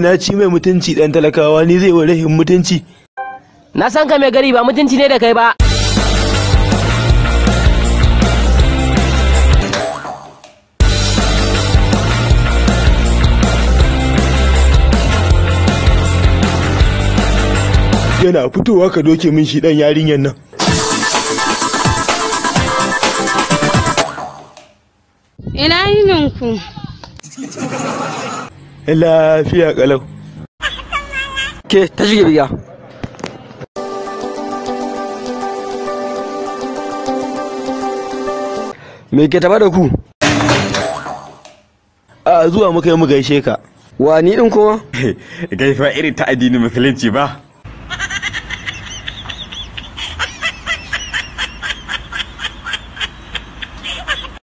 Na ci mai mutunci dan talakawa ni zai wa rahin mutunci. Na san ka mai gari ba mutunci ne da kai ba. Yana fitowa ka doke min shi dan yarinyan nan. Ina yininku? Lafiya kalau. Ke ta shige biya. Me ke taba da ku? A zuwa muka yi mu gaishe ka. Wa ni din kuma? Gaifa irin ta addinin musulunci ba.